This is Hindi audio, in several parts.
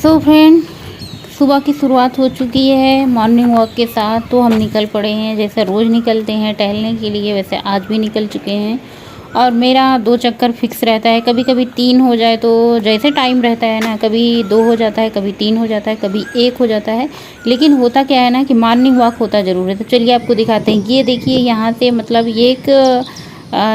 सो फ्रेंड, सुबह की शुरुआत हो चुकी है मॉर्निंग वॉक के साथ। तो हम निकल पड़े हैं, जैसे रोज़ निकलते हैं टहलने के लिए, वैसे आज भी निकल चुके हैं। और मेरा 2 चक्कर फिक्स रहता है, कभी कभी 3 हो जाए, तो जैसे टाइम रहता है ना, कभी 2 हो जाता है, कभी 3 हो जाता है, कभी 1 हो जाता है। लेकिन होता क्या है ना कि मॉर्निंग वॉक होता ज़रूर है। तो चलिए आपको दिखाते हैं। ये देखिए, यहाँ से मतलब ये एक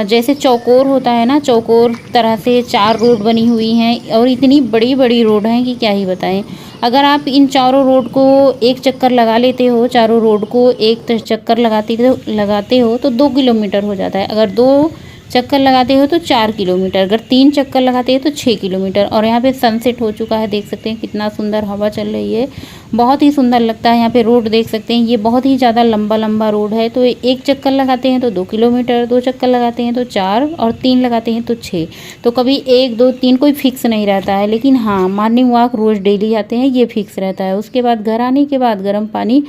जैसे चौकोर होता है ना, चौकोर तरह से 4 रोड बनी हुई हैं, और इतनी बड़ी बड़ी रोड हैं कि क्या ही बताएं। अगर आप इन चारों रोड को एक चक्कर लगा लेते हो, चारों रोड को एक चक्कर लगाते हो तो 2 किलोमीटर हो जाता है। अगर 2 चक्कर लगाते हो तो 4 किलोमीटर, अगर 3 चक्कर लगाते हो तो 6 किलोमीटर। और यहाँ पे सनसेट हो चुका है, देख सकते हैं कितना सुंदर हवा चल रही है, बहुत ही सुंदर लगता है। यहाँ पे रोड देख सकते हैं, ये बहुत ही ज़्यादा लंबा लंबा रोड है। तो एक चक्कर लगाते हैं तो 2 किलोमीटर, 2 चक्कर लगाते हैं तो 4, और 3 लगाते हैं तो 6। तो कभी 1, 2, 3 कोई फिक्स नहीं रहता है। लेकिन हाँ, मॉर्निंग वॉक रोज़ डेली आते हैं, ये फिक्स रहता है। उसके बाद घर आने के बाद गर्म पानी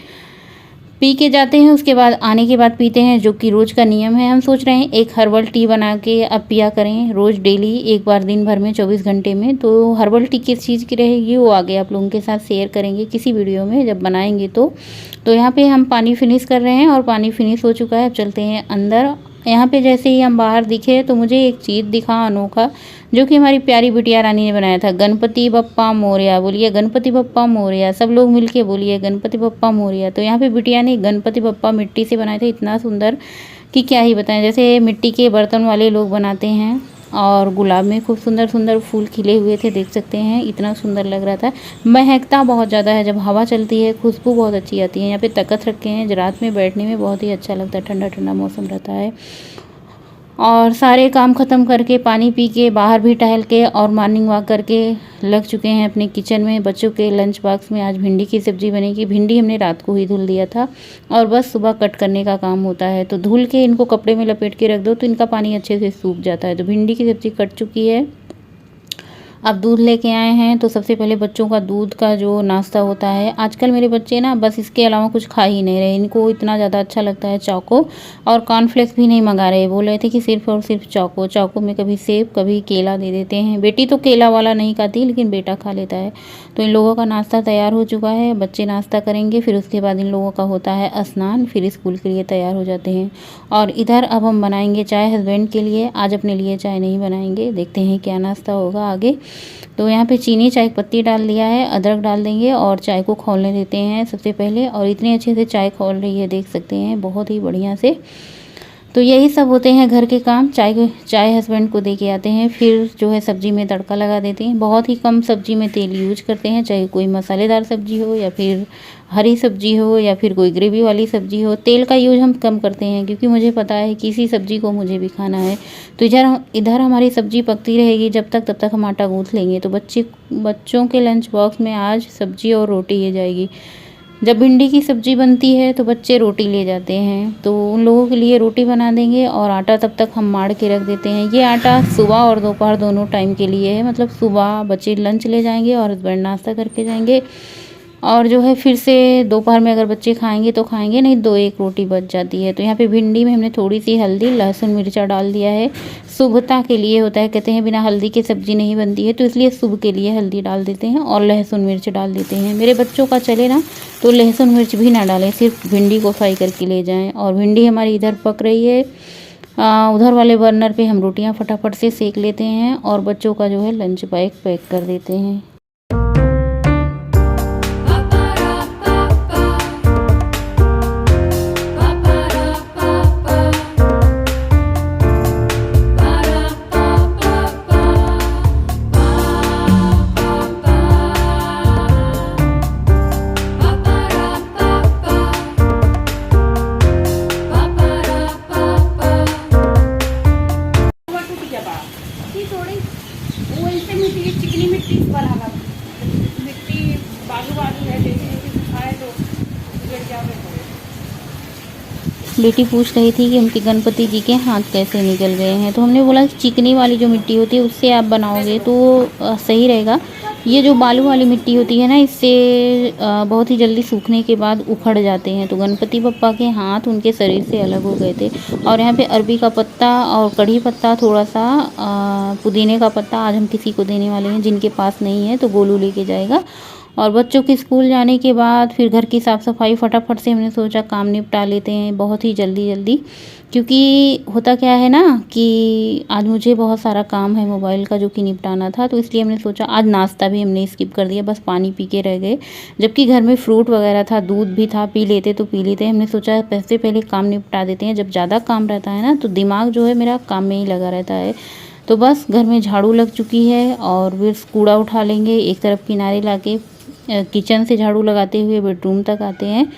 पी के जाते हैं, उसके बाद आने के बाद पीते हैं, जो कि रोज़ का नियम है। हम सोच रहे हैं एक हर्बल टी बना के अब पिया करें रोज़ डेली, एक बार दिन भर में 24 घंटे में। तो हर्बल टी किस चीज़ की रहेगी वो आगे आप लोगों के साथ शेयर करेंगे किसी वीडियो में जब बनाएंगे। तो यहाँ पे हम पानी फिनिश कर रहे हैं, और पानी फिनिश हो चुका है। अब चलते हैं अंदर। यहाँ पे जैसे ही हम बाहर दिखे तो मुझे एक चीज़ दिखा अनोखा, जो कि हमारी प्यारी बिटिया रानी ने बनाया था। गणपति बप्पा मोरया, बोलिए गणपति बप्पा मोरया, सब लोग मिलके बोलिए गणपति बप्पा मोरया। तो यहाँ पे बिटिया ने गणपति बप्पा मिट्टी से बनाए थे, इतना सुंदर कि क्या ही बताएं। जैसे मिट्टी के बर्तन वाले लोग बनाते हैं, और गुलाब में खूब सुंदर सुंदर फूल खिले हुए थे, देख सकते हैं इतना सुंदर लग रहा था। महकता बहुत ज़्यादा है, जब हवा चलती है खुशबू बहुत अच्छी आती है। यहाँ पे तख्त रखे हैं, रात में बैठने में बहुत ही अच्छा लगता है, ठंडा ठंडा मौसम रहता है। और सारे काम ख़त्म करके, पानी पी के, बाहर भी टहल के, और मॉर्निंग वॉक करके लग चुके हैं अपने किचन में। बच्चों के लंच बॉक्स में आज भिंडी की सब्ज़ी बनेगी। भिंडी हमने रात को ही धुल दिया था, और बस सुबह कट करने का काम होता है। तो धुल के इनको कपड़े में लपेट के रख दो तो इनका पानी अच्छे से सूख जाता है। तो भिंडी की सब्ज़ी कट चुकी है। अब दूध लेके आए हैं, तो सबसे पहले बच्चों का दूध का जो नाश्ता होता है, आजकल मेरे बच्चे ना बस इसके अलावा कुछ खा ही नहीं रहे। इनको इतना ज़्यादा अच्छा लगता है चौको, और कॉर्नफ्लेक्स भी नहीं मंगा रहे। बोल रहे थे कि सिर्फ और सिर्फ चौको। चौको में कभी सेब कभी केला दे देते हैं। बेटी तो केला वाला नहीं खाती, लेकिन बेटा खा लेता है। तो इन लोगों का नाश्ता तैयार हो चुका है। बच्चे नाश्ता करेंगे, फिर उसके बाद इन लोगों का होता है स्नान, फिर स्कूल के लिए तैयार हो जाते हैं। और इधर अब हम बनाएंगे चाय हस्बैंड के लिए, आज अपने लिए चाय नहीं बनाएंगे। देखते हैं क्या नाश्ता होगा आगे। तो यहाँ पे चीनी, चाय पत्ती डाल दिया है, अदरक डाल देंगे, और चाय को खौलने देते हैं सबसे पहले। और इतने अच्छे से चाय खौल रही है, देख सकते हैं बहुत ही बढ़िया से। तो यही सब होते हैं घर के काम। चाय हस्बैंड को दे के आते हैं, फिर जो है सब्जी में तड़का लगा देते हैं। बहुत ही कम सब्जी में तेल यूज करते हैं, चाहे कोई मसालेदार सब्जी हो, या फिर हरी सब्जी हो, या फिर कोई ग्रेवी वाली सब्जी हो। तेल का यूज हम कम करते हैं, क्योंकि मुझे पता है कि इसी सब्जी को मुझे भी खाना है। तो इधर हमारी सब्जी पकती रहेगी तब तक हम आटा गूँथ लेंगे। तो बच्चों के लंच बॉक्स में आज सब्जी और रोटी ले जाएगी। जब भिंडी की सब्ज़ी बनती है तो बच्चे रोटी ले जाते हैं, तो उन लोगों के लिए रोटी बना देंगे, और आटा तब तक हम माड़ के रख देते हैं। ये आटा सुबह और दोपहर दोनों टाइम के लिए है, मतलब सुबह बच्चे लंच ले जाएंगे और हस्बैंड नाश्ता करके जाएंगे, और जो है फिर से दोपहर में अगर बच्चे खाएंगे तो खाएंगे, नहीं 2-1 रोटी बच जाती है। तो यहाँ पे भिंडी में हमने थोड़ी सी हल्दी, लहसुन, मिर्चा डाल दिया है। शुभता के लिए होता है, कहते हैं बिना हल्दी के सब्ज़ी नहीं बनती है, तो इसलिए शुभ के लिए हल्दी डाल देते हैं, और लहसुन मिर्च डाल देते हैं। मेरे बच्चों का चले ना तो लहसुन मिर्च भी ना डालें, सिर्फ भिंडी को फ्राई करके ले जाएँ। और भिंडी हमारी इधर पक रही है। उधर वाले बर्नर पे हम रोटियाँ फटाफट से सेक लेते हैं, और बच्चों का जो है लंच बैग पैक कर देते हैं। बेटी पूछ रही थी कि उनके गणपति जी के हाथ कैसे निकल गए हैं। तो हमने बोला कि चिकनी वाली जो मिट्टी होती है उससे आप बनाओगे तो सही रहेगा। ये जो बालू वाली मिट्टी होती है ना, इससे बहुत ही जल्दी सूखने के बाद उखड़ जाते हैं। तो गणपति बप्पा के हाथ उनके शरीर से अलग हो गए थे। और यहाँ पे अरबी का पत्ता और कढ़ी पत्ता, थोड़ा सा पुदीने का पत्ता आज हम किसी को देने वाले हैं। जिनके पास नहीं है तो गोलू लेके जाएगा। और बच्चों के स्कूल जाने के बाद फिर घर की साफ़ सफाई फटाफट से हमने सोचा काम निपटा लेते हैं, बहुत ही जल्दी जल्दी। क्योंकि होता क्या है ना कि आज मुझे बहुत सारा काम है मोबाइल का जो कि निपटाना था, तो इसलिए हमने सोचा आज नाश्ता भी हमने स्किप कर दिया, बस पानी पी के रह गए। जबकि घर में फ्रूट वगैरह था, दूध भी था, पी लेते तो पी लेते। हमने सोचा पैसे पहले काम निपटा देते हैं। जब ज़्यादा काम रहता है ना तो दिमाग जो है मेरा काम में ही लगा रहता है। तो बस घर में झाड़ू लग चुकी है और फिर कूड़ा उठा लेंगे। एक तरफ किनारे ला के किचन से झाड़ू लगाते हुए बेडरूम तक आते हैं।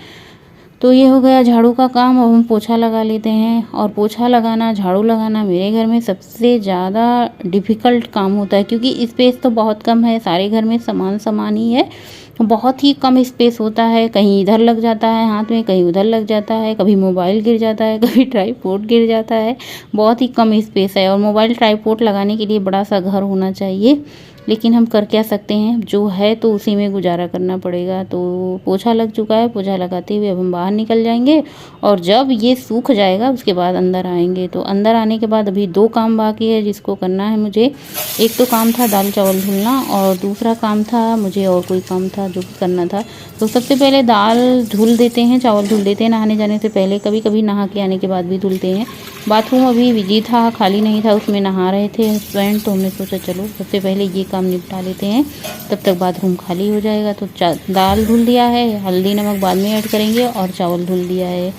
तो ये हो गया झाड़ू का काम। अब हम पोछा लगा लेते हैं। और पोछा लगाना, झाड़ू लगाना मेरे घर में सबसे ज़्यादा डिफ़िकल्ट काम होता है, क्योंकि स्पेस तो बहुत कम है, सारे घर में समान ही है, बहुत ही कम स्पेस होता है। कहीं इधर लग जाता है हाथ में, कहीं उधर लग जाता है, कभी मोबाइल गिर जाता है, कभी ट्राईपोड गिर जाता है, बहुत ही कम स्पेस है। और मोबाइल ट्राईपोड लगाने के लिए बड़ा सा घर होना चाहिए, लेकिन हम कर क्या सकते हैं, जो है तो उसी में गुजारा करना पड़ेगा। तो पोछा लग चुका है, पोछा लगाते हुए अब हम बाहर निकल जाएंगे और जब ये सूख जाएगा उसके बाद अंदर आएंगे। तो अंदर आने के बाद अभी 2 काम बाकी है जिसको करना है मुझे। एक तो काम था दाल चावल धुलना और दूसरा काम था मुझे और कोई काम था जो करना था। तो सबसे पहले दाल धुल देते हैं, चावल धुल देते हैं नहाने जाने से पहले। कभी कभी नहा के आने के बाद भी धुलते हैं। बाथरूम अभी बिजी था, खाली नहीं था, उसमें नहा रहे थे हस्बैंड, तो हमने सोचा चलो सबसे पहले ये काम निपटा लेते हैं, तब तक बाथरूम खाली हो जाएगा। तो दाल धुल दिया है, हल्दी नमक बाद में ऐड करेंगे, और चावल धुल दिया है।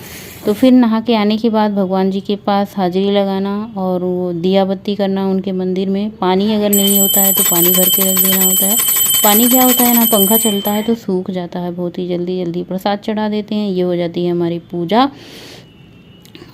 तो फिर नहा के आने के बाद भगवान जी के पास हाजिरी लगाना और वो दिया बत्ती करना उनके मंदिर में। पानी अगर नहीं होता है तो पानी भर के रख देना होता है। पानी क्या होता है ना, पंखा चलता है तो सूख जाता है बहुत ही जल्दी जल्दी। प्रसाद चढ़ा देते हैं, ये हो जाती है हमारी पूजा।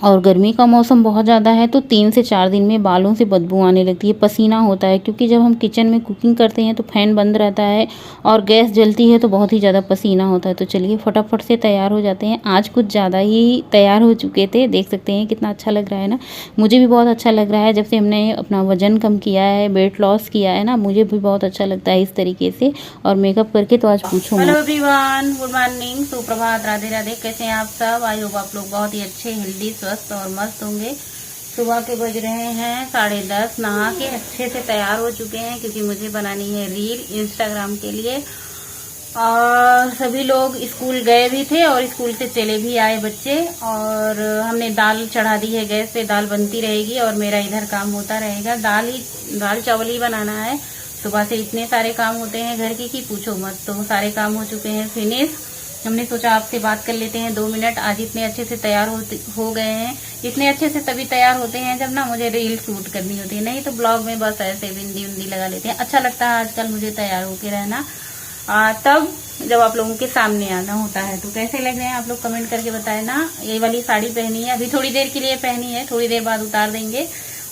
और गर्मी का मौसम बहुत ज़्यादा है तो 3 से 4 दिन में बालों से बदबू आने लगती है, पसीना होता है, क्योंकि जब हम किचन में कुकिंग करते हैं तो फैन बंद रहता है और गैस जलती है तो बहुत ही ज़्यादा पसीना होता है। तो चलिए फटाफट से तैयार हो जाते हैं। आज कुछ ज़्यादा ही तैयार हो चुके थे, देख सकते हैं कितना अच्छा लग रहा है ना। मुझे भी बहुत अच्छा लग रहा है, जब से हमने अपना वज़न कम किया है, वेट लॉस किया है ना, मुझे भी बहुत अच्छा लगता है इस तरीके से। और मेकअप करके तो आज पूछो। हेलो एवरीवन, गुड मॉर्निंग, सुप्रभात, राधे राधे। कैसे हैं आप सब? आई होप आप लोग बहुत ही अच्छे, हेल्दी, स्वस्थ और मस्त होंगे। सुबह के बज रहे हैं 10:30। नहा के अच्छे से तैयार हो चुके हैं क्योंकि मुझे बनानी है रील इंस्टाग्राम के लिए। और सभी लोग स्कूल गए भी थे और स्कूल से चले भी आए बच्चे। और हमने दाल चढ़ा दी है गैस पे, दाल बनती रहेगी और मेरा इधर काम होता रहेगा। दाल चावल ही बनाना है। सुबह से इतने सारे काम होते हैं घर की कि पूछो मत। तो सारे काम हो चुके हैं फिनिश। हमने सोचा आपसे बात कर लेते हैं 2 मिनट। आज इतने अच्छे से तैयार हो गए हैं। इतने अच्छे से तभी तैयार होते हैं जब ना मुझे रील शूट करनी होती है, नहीं तो ब्लॉग में बस ऐसे बिंदी उंदी लगा लेते हैं। अच्छा लगता है आजकल मुझे तैयार होके रहना, तब जब आप लोगों के सामने आना होता है। तो कैसे लग रहे हैं आप लोग कमेंट करके बताए ना। ये वाली साड़ी पहनी है, अभी थोड़ी देर के लिए पहनी है, थोड़ी देर बाद उतार देंगे।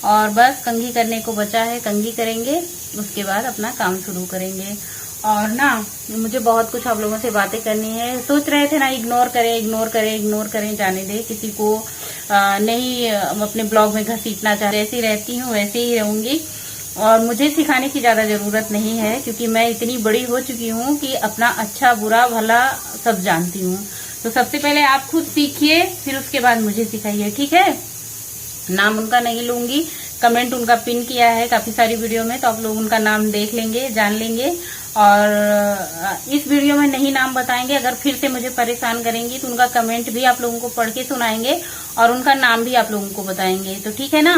और बस कंघी करने को बचा है, कंघी करेंगे, उसके बाद अपना काम शुरू करेंगे। और ना मुझे बहुत कुछ आप लोगों से बातें करनी है। सोच रहे थे ना इग्नोर करें, जाने दे, किसी को नहीं अपने ब्लॉग में घसीटना चाह रहे। ऐसी रहती हूँ वैसे ही रहूंगी और मुझे सिखाने की ज्यादा जरूरत नहीं है, क्योंकि मैं इतनी बड़ी हो चुकी हूँ कि अपना अच्छा बुरा भला सब जानती हूँ। तो सबसे पहले आप खुद सीखिए, फिर उसके बाद मुझे सिखाइए, ठीक है। नाम उनका नहीं लूंगी, कमेंट उनका पिन किया है काफी सारी वीडियो में, तो आप लोग उनका नाम देख लेंगे, जान लेंगे। और इस वीडियो में नहीं नाम बताएंगे। अगर फिर से मुझे परेशान करेंगी तो उनका कमेंट भी आप लोगों को पढ़ के सुनाएंगे और उनका नाम भी आप लोगों को बताएंगे, तो ठीक है ना।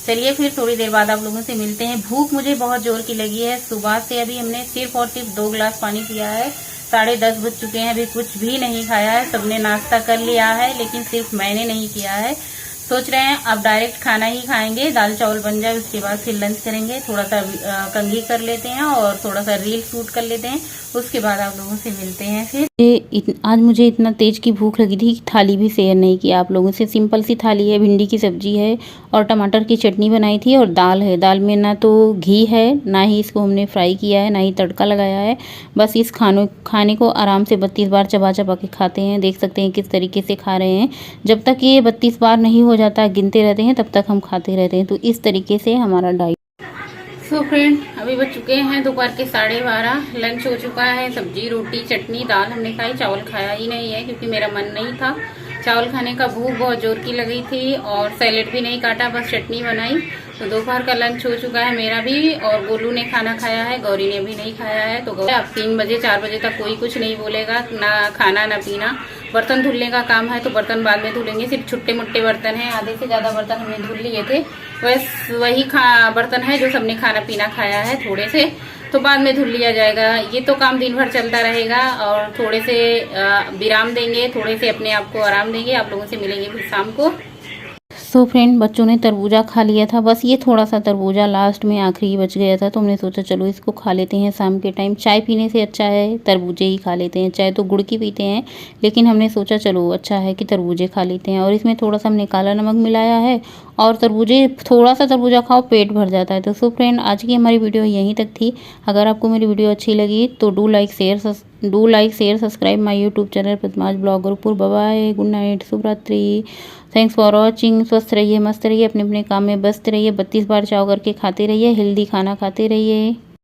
चलिए फिर थोड़ी देर बाद आप लोगों से मिलते हैं। भूख मुझे बहुत जोर की लगी है। सुबह से अभी हमने सिर्फ और सिर्फ 2 गिलास पानी पिया है। 10:30 बज चुके हैं, अभी कुछ भी नहीं खाया है। सबने नाश्ता कर लिया है लेकिन सिर्फ मैंने नहीं किया है। सोच रहे हैं अब डायरेक्ट खाना ही खाएंगे, दाल चावल बन जाए उसके बाद फिर लंच करेंगे। थोड़ा सा कंघी कर लेते हैं और थोड़ा सा रील शूट कर लेते हैं, उसके बाद आप लोगों से मिलते हैं फिर। आज मुझे इतना तेज की भूख लगी थी कि थाली भी शेयर नहीं किया आप लोगों से। सिंपल सी थाली है, भिंडी की सब्जी है और टमाटर की चटनी बनाई थी और दाल है। दाल में ना तो घी है, ना ही इसको हमने फ्राई किया है, ना ही तड़का लगाया है। बस इस खाने को आराम से 32 बार चबा चबा के खाते हैं। देख सकते हैं किस तरीके से खा रहे हैं। जब तक ये 32 बार नहीं हो जाता, गिनते रहते हैं, तब तक हम खाते रहते हैं। तो इस तरीके से हमारा डाइट। सो फ्रेंड, अभी बज चुके हैं दोपहर के 12:30। लंच हो चुका है। सब्जी, रोटी, चटनी, दाल हमने खाई। चावल खाया ही नहीं है क्योंकि मेरा मन नहीं था चावल खाने का। भूख बहुत जोर की लगी थी और सैलेड भी नहीं काटा, बस चटनी बनाई। तो दोपहर का लंच हो चुका है मेरा भी, और गोलू ने खाना खाया है, गौरी ने भी नहीं खाया है। तो अब 3 बजे 4 बजे तक कोई कुछ नहीं बोलेगा, ना खाना ना पीना। बर्तन धुलने का काम है तो बर्तन बाद में धुलेंगे। सिर्फ छुट्टे मुट्टे बर्तन हैं, आधे से ज़्यादा बर्तन हमने धुल लिए थे। बस वही बर्तन है जो सबने खाना पीना खाया है, थोड़े से तो बाद में धुल लिया जाएगा। ये तो काम दिन भर चलता रहेगा और थोड़े से विराम देंगे, थोड़े से अपने आप को आराम देंगे। आप लोगों से मिलेंगे फिर शाम को। सो फ्रेंड, बच्चों ने तरबूजा खा लिया था। बस ये थोड़ा सा तरबूजा लास्ट में आखिरी बच गया था, तो हमने सोचा चलो इसको खा लेते हैं शाम के टाइम। चाय पीने से अच्छा है तरबूजे ही खा लेते हैं। चाय तो गुड़ की पीते हैं, लेकिन हमने सोचा चलो अच्छा है कि तरबूजे खा लेते हैं। और इसमें थोड़ा सा हमने काला नमक मिलाया है। और तरबूजे, थोड़ा सा तरबूजा खाओ पेट भर जाता है। तो सो फ्रेंड, आज की हमारी वीडियो यहीं तक थी। अगर आपको मेरी वीडियो अच्छी लगी तो do like share subscribe my YouTube channel Padmaj blog group. Bye bye, good night, शुभ रात्रि। Thanks for watching. स्वस्थ रहिए, मस्त रहिए, अपने अपने काम में व्यस्त रहिए। 32 बार चाव करके खाते रहिए, हेल्दी खाना खाते रहिए।